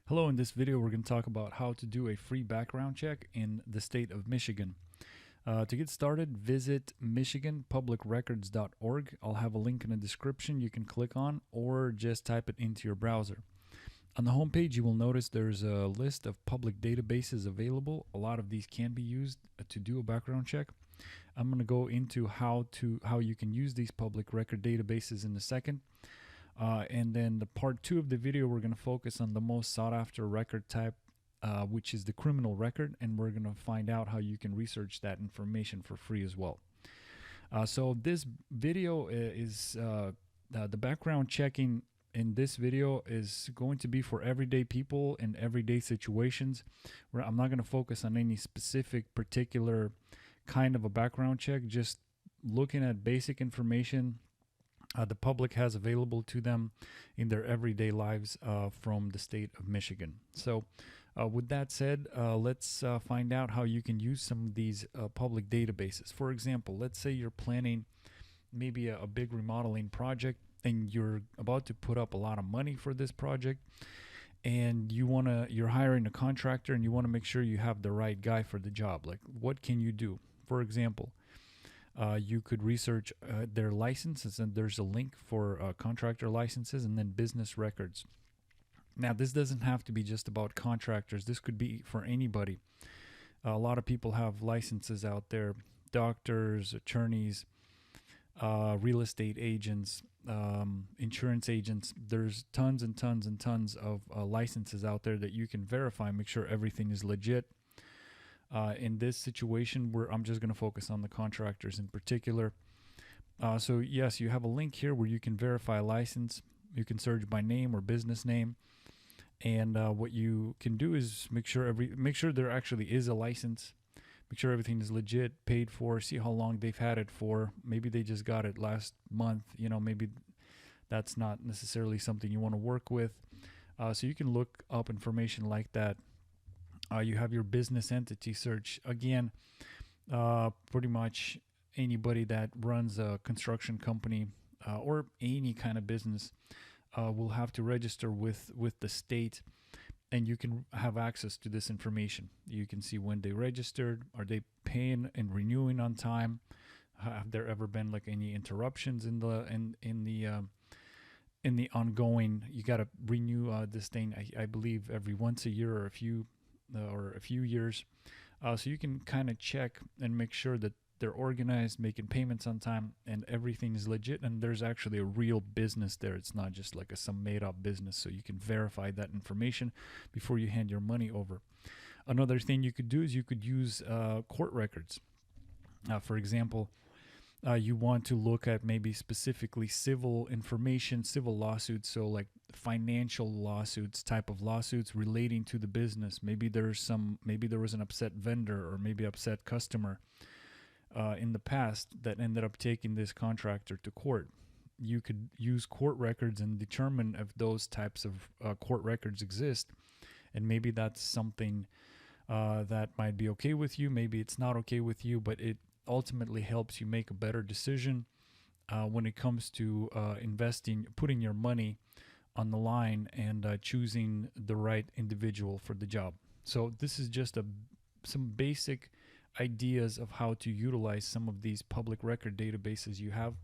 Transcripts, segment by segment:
Hello, in this video we're going to talk about how to do a free background check in the state of Michigan. To get started, visit michiganpublicrecords.org. I'll have a link in the description you can click on or just type it into your browser. On the home page you will notice there's a list of public databases available. A lot of these can be used to do a background check. I'm going to go into how you can use these public record databases in a second. And then the part 2 of the video, we're going to focus on the most sought after record type, which is the criminal record, and we're going to find out how you can research that information for free as well. So this video is the background checking in this video is going to be for everyday people in everyday situations, where I'm not going to focus on any specific particular kind of a background check, just looking at basic information the public has available to them in their everyday lives from the state of Michigan. So with that said, let's find out how you can use some of these public databases. For example, let's say you're planning maybe a big remodeling project and you're about to put up a lot of money for this project, and you're hiring a contractor and you want to make sure you have the right guy for the job. Like, what can you do? For example, you could research their licenses, and there's a link for contractor licenses and then business records. Now, this doesn't have to be just about contractors. This could be for anybody. A lot of people have licenses out there: doctors, attorneys, real estate agents, insurance agents. There's tons and tons and tons of licenses out there that you can verify, make sure everything is legit. In this situation, where I'm just going to focus on the contractors in particular. So yes, you have a link here where you can verify a license. You can search by name or business name, and what you can do is make sure there actually is a license. Make sure everything is legit, paid for. See how long they've had it for. Maybe they just got it last month. Maybe that's not necessarily something you want to work with. So you can look up information like that. You have your business entity search. Again, pretty much anybody that runs a construction company or any kind of business will have to register with the state, and you can have access to this information. You can see when they registered, are they paying and renewing on time, have there ever been like any interruptions in the ongoing. You got to renew this thing, I believe, every once a year or a few years. So you can kind of check and make sure that they're organized, making payments on time, and everything is legit, and there's actually a real business there. It's not just like some made-up business. So you can verify that information before you hand your money over. Another thing you could do is you could use court records. For example, you want to look at maybe specifically civil information, civil lawsuits, so like financial lawsuits, type of lawsuits relating to the business. Maybe there was an upset vendor or maybe upset customer in the past that ended up taking this contractor to court. You could use court records and determine if those types of court records exist, and maybe that's something that might be okay with you. Maybe it's not okay with you, but it ultimately helps you make a better decision when it comes to investing, putting your money on the line, and choosing the right individual for the job. So this is just some basic ideas of how to utilize some of these public record databases you have.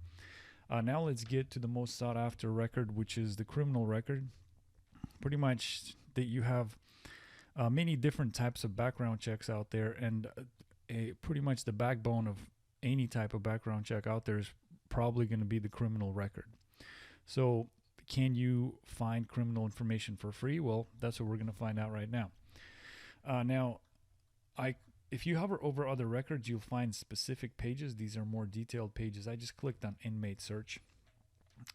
Now let's get to the most sought after record, which is the criminal record. Pretty much that you have many different types of background checks out there, and pretty much the backbone of any type of background check out there is probably going to be the criminal record. So can you find criminal information for free? Well, that's what we're going to find out right now. If you hover over other records, you'll find specific pages. These are more detailed pages. I just clicked on inmate search,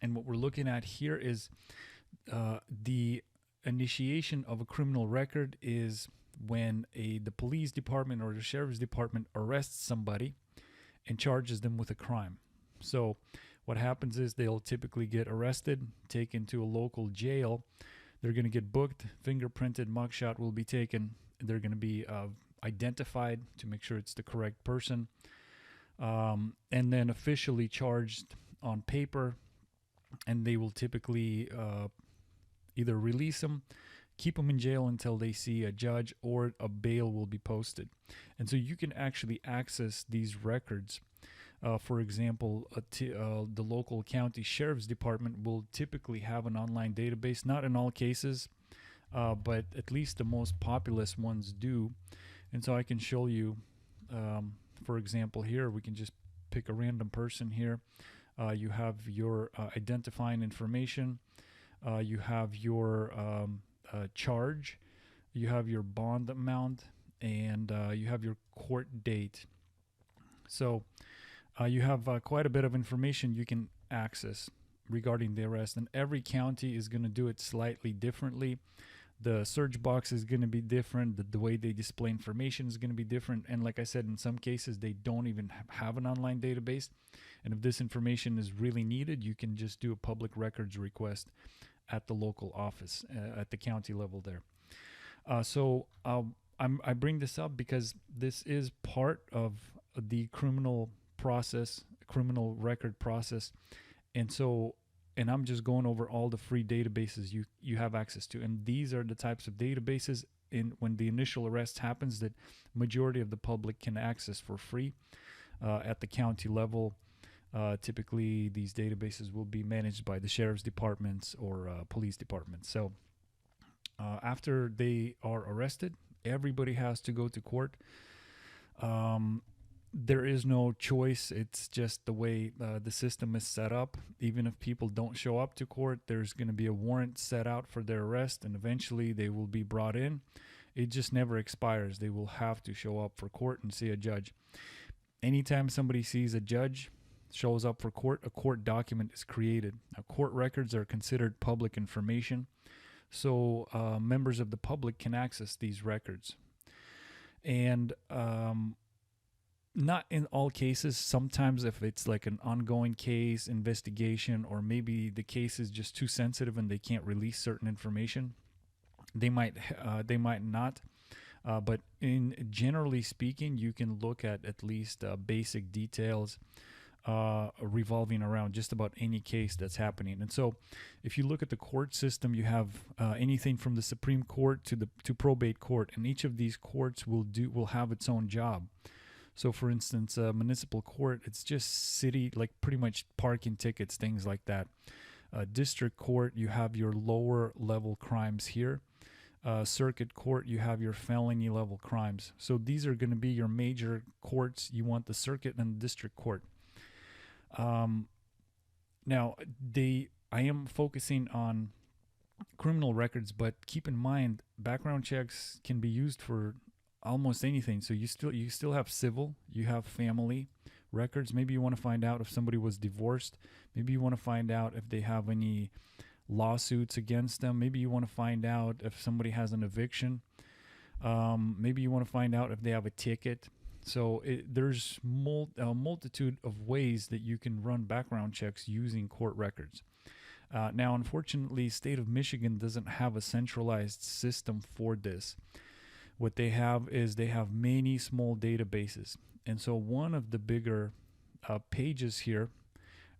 and what we're looking at here is the initiation of a criminal record is when the police department or the sheriff's department arrests somebody and charges them with a crime. So what happens is they'll typically get arrested, taken to a local jail. They're going to get booked, fingerprinted, mugshot will be taken. They're going to be identified to make sure it's the correct person, and then officially charged on paper, and they will typically either release them, keep them in jail until they see a judge or a bail will be posted. And so you can actually access these records. For example, the local county sheriff's department will typically have an online database, not in all cases, but at least the most populous ones do. And so I can show you, for example, here, we can just pick a random person here. You have your identifying information. You have your charge. You have your bond amount, and you have your court date. So you have quite a bit of information you can access regarding the arrest, and every county is going to do it slightly differently. The search box is going to be different. The way they display information is going to be different. And like I said, in some cases, they don't even have an online database. And if this information is really needed, you can just do a public records request at the local office, at the county level there. I bring this up because this is part of the criminal record process. And I'm just going over all the free databases you have access to. And these are the types of databases when the initial arrest happens that majority of the public can access for free at the county level. Typically, these databases will be managed by the sheriff's departments or police departments. So after they are arrested, everybody has to go to court. There is no choice. It's just the way the system is set up. Even if people don't show up to court, there's going to be a warrant set out for their arrest, and eventually they will be brought in. It just never expires. They will have to show up for court and see a judge. Anytime somebody sees a judge, shows up for court, a court document is created. Now, court records are considered public information, so members of the public can access these records. And not in all cases. Sometimes if it's like an ongoing case, investigation, or maybe the case is just too sensitive and they can't release certain information, they might not. But generally speaking, you can look at least basic details revolving around just about any case that's happening. And so if you look at the court system, you have anything from the Supreme Court to probate court, and each of these courts will have its own job. So for instance, municipal court, it's just city, like pretty much parking tickets, things like that. District court, you have your lower level crimes here. Circuit court, you have your felony level crimes. So these are going to be your major courts. You want the circuit and the district court. Now, I am focusing on criminal records, but keep in mind, background checks can be used for almost anything. So you still have civil, you have family records. Maybe you want to find out if somebody was divorced. Maybe you want to find out if they have any lawsuits against them. Maybe you want to find out if somebody has an eviction. Maybe you want to find out if they have a ticket. So there's a multitude of ways that you can run background checks using court records. Now, unfortunately, state of Michigan doesn't have a centralized system for this. What they have is they have many small databases. And so one of the bigger pages here,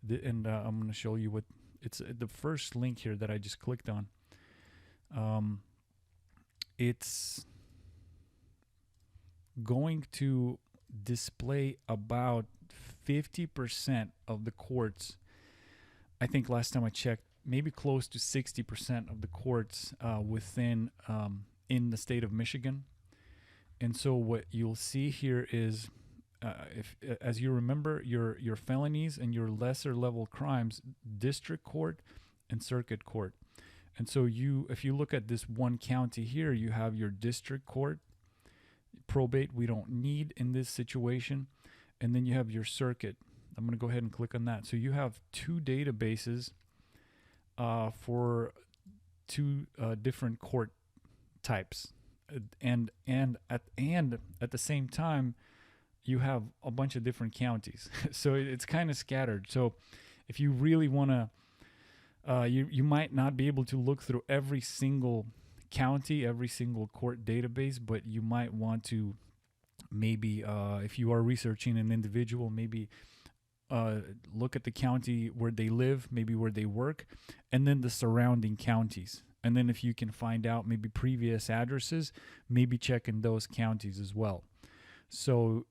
and I'm going to show you what it's the first link here that I just clicked on. It's going to display about 50% of the courts. I think last time I checked, maybe close to 60% of the courts within in the state of Michigan. And so what you'll see here is, as you remember, your felonies and your lesser level crimes, district court and circuit court. And so if you look at this one county here, you have your district court. Probate we don't need in this situation. And then you have your circuit. I'm going to go ahead and click on that. So you have two databases for two different court types. And at the same time, you have a bunch of different counties. So it's kind of scattered. So if you really want to, you might not be able to look through every single county, every single court database, but you might want to maybe, if you are researching an individual, maybe look at the county where they live, maybe where they work, and then the surrounding counties. And then if you can find out maybe previous addresses, maybe check in those counties as well. So,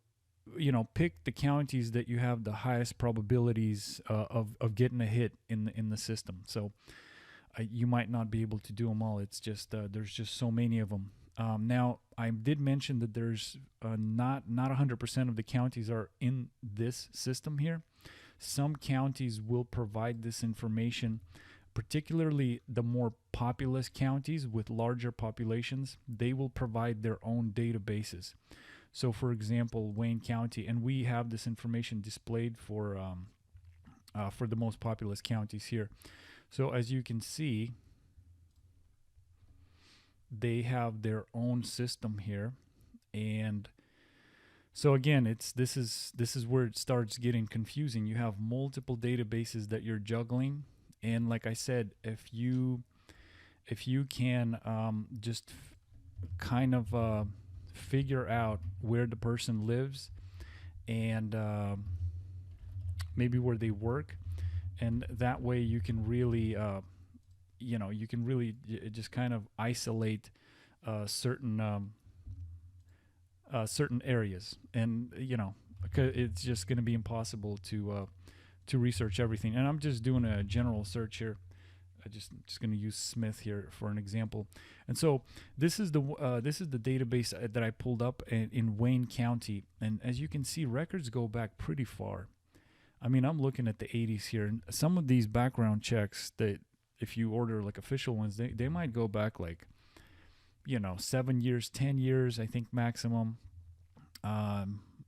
pick the counties that you have the highest probabilities of getting a hit in the system. So you might not be able to do them all. It's just there's just so many of them. Now, I did mention that there's not 100% of the counties are in this system here. Some counties will provide this information, particularly the more populous counties with larger populations. They will provide their own databases. So, for example, Wayne County, and we have this information displayed for the most populous counties here. So, as you can see, they have their own system here, and so again, this is where it starts getting confusing. You have multiple databases that you're juggling, and like I said, if you can just kind of figure out where the person lives and maybe where they work, and that way you can really just kind of isolate certain areas, and it's just going to be impossible to research everything. And I'm just doing a general search here. I just going to use Smith here for an example. And so this is the database that I pulled up in Wayne County, and as you can see, records go back pretty far. I mean, I'm looking at the 80s here, and some of these background checks that if you order like official ones, they might go back like 7 years, 10 years, I think maximum.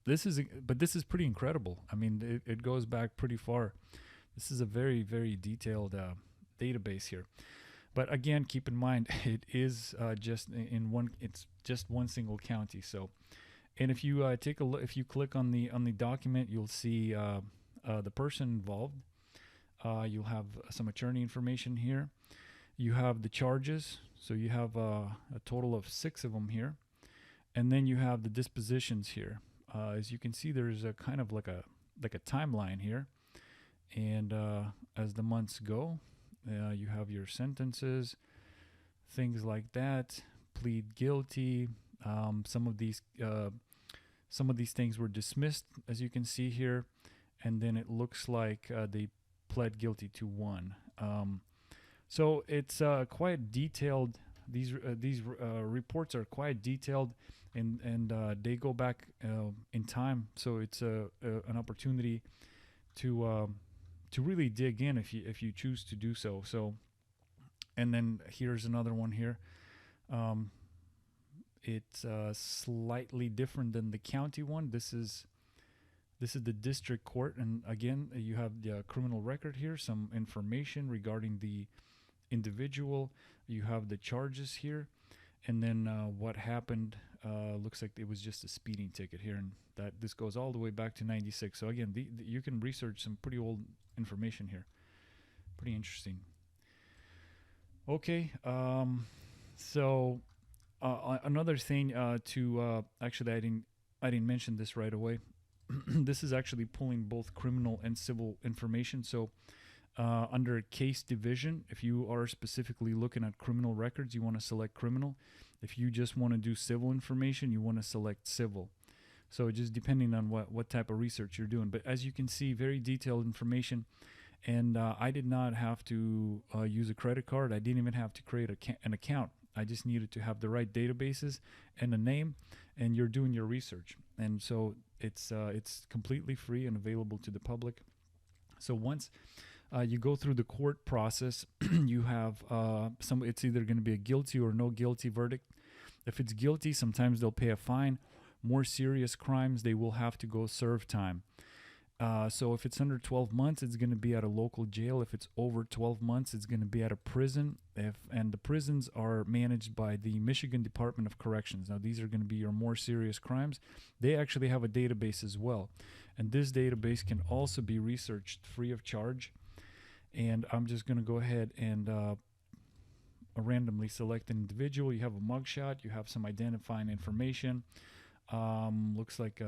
This is pretty incredible. I mean, it goes back pretty far. This is a very, very detailed database here. But again, keep in mind, it is it's just one single county. So, and if you take a look, if you click on the document, you'll see the person involved. You'll have some attorney information here. You have the charges. So you have a total of 6 of them here. And then you have the dispositions here. As you can see, there's a kind of like a timeline here. And as the months go, you have your sentences, things like that. Plead guilty. Some of these things were dismissed, as you can see here. And then it looks like they pled guilty to 1. So it's quite detailed. These reports are quite detailed, and they go back in time. So it's an opportunity to really dig in if you choose to do so. So, and then here's another one here. It's slightly different than the county one. This is the district court, and again, you have the criminal record here, some information regarding the individual. You have the charges here, and then what happened. Looks like it was just a speeding ticket here, and this goes all the way back to 96. So again, you can research some pretty old information here. Pretty interesting. Okay, so another thing actually, I didn't mention this right away. This is actually pulling both criminal and civil information. So under case division, if you are specifically looking at criminal records, you want to select criminal. If you just want to do civil information, you want to select civil. So just depending on what type of research you're doing. But as you can see, very detailed information. And I did not have to use a credit card. I didn't even have to create an account. I just needed to have the right databases and a name, and you're doing your research. And so it's completely free and available to the public. So once you go through the court process, you have it's either going to be a guilty or no guilty verdict. If it's guilty, sometimes they'll pay a fine. More serious crimes, they will have to go serve time. So if it's under 12 months, it's going to be at a local jail. If it's over 12 months, it's going to be at a prison. And the prisons are managed by the Michigan Department of Corrections. Now, these are going to be your more serious crimes. They actually have a database as well. And this database can also be researched free of charge. And I'm just going to go ahead and randomly select an individual. You have a mugshot. You have some identifying information. Looks like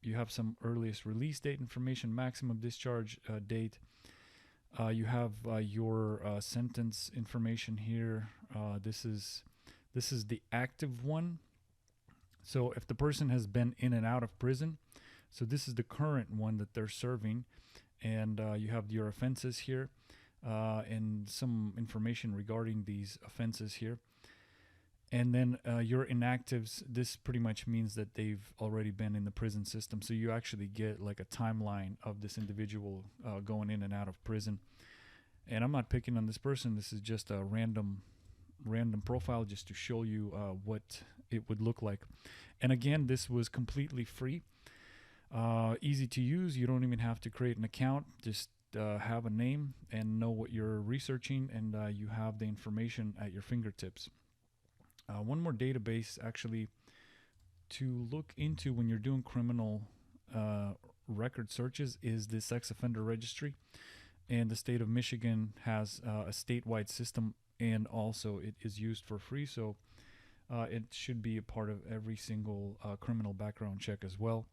you have some earliest release date information, maximum discharge date. You have your sentence information here. This is the active one. So if the person has been in and out of prison, so this is the current one that they're serving, and you have your offenses here, and some information regarding these offenses here. And then your inactives, this pretty much means that they've already been in the prison system. So you actually get like a timeline of this individual going in and out of prison. And I'm not picking on this person. This is just a random profile just to show you what it would look like. And again, this was completely free, easy to use. You don't even have to create an account. Just have a name and know what you're researching, and you have the information at your fingertips. One more database actually to look into when you're doing criminal record searches is the sex offender registry. And the state of Michigan has a statewide system, and also it is used for free. So it should be a part of every single criminal background check as well.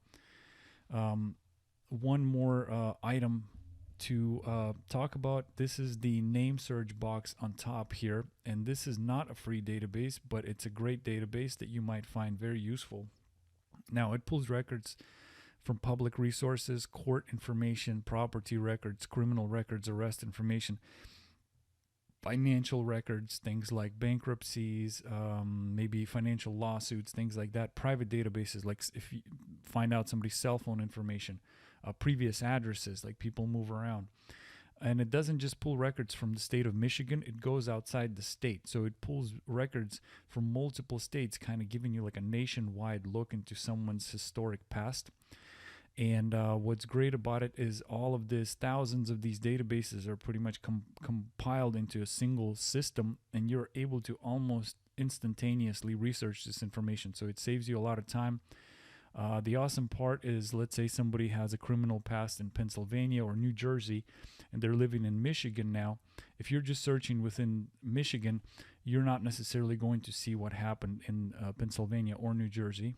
One more item to talk about. This is the name search box on top here, and this is not a free database, but it's a great database that you might find very useful. Now, it pulls records from public resources, court information, property records, criminal records, arrest information, financial records, things like bankruptcies, maybe financial lawsuits, things like that, private databases, like if you find out somebody's cell phone information, previous addresses, like people move around. And it doesn't just pull records from the state of Michigan, it goes outside the state. So it pulls records from multiple states, kind of giving you like a nationwide look into someone's historic past. And what's great about it is all of this, thousands of these databases are pretty much compiled into a single system, and you're able to almost instantaneously research this information. So it saves you a lot of time. The awesome part is, let's say somebody has a criminal past in Pennsylvania or New Jersey, and they're living in Michigan now. If you're just searching within Michigan, you're not necessarily going to see what happened in Pennsylvania or New Jersey.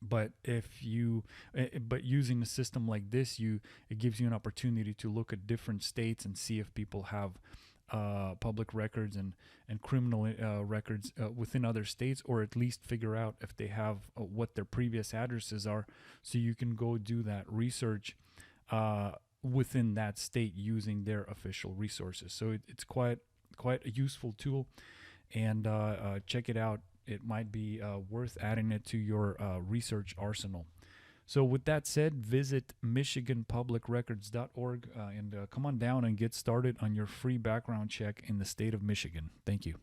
But using a system like this, it gives you an opportunity to look at different states and see if people have public records and criminal records within other states, or at least figure out if they have what their previous addresses are, so you can go do that research within that state using their official resources. So it's quite a useful tool, and check it out. It might be worth adding it to your research arsenal. So with that said, visit MichiganPublicRecords.org and come on down and get started on your free background check in the state of Michigan. Thank you.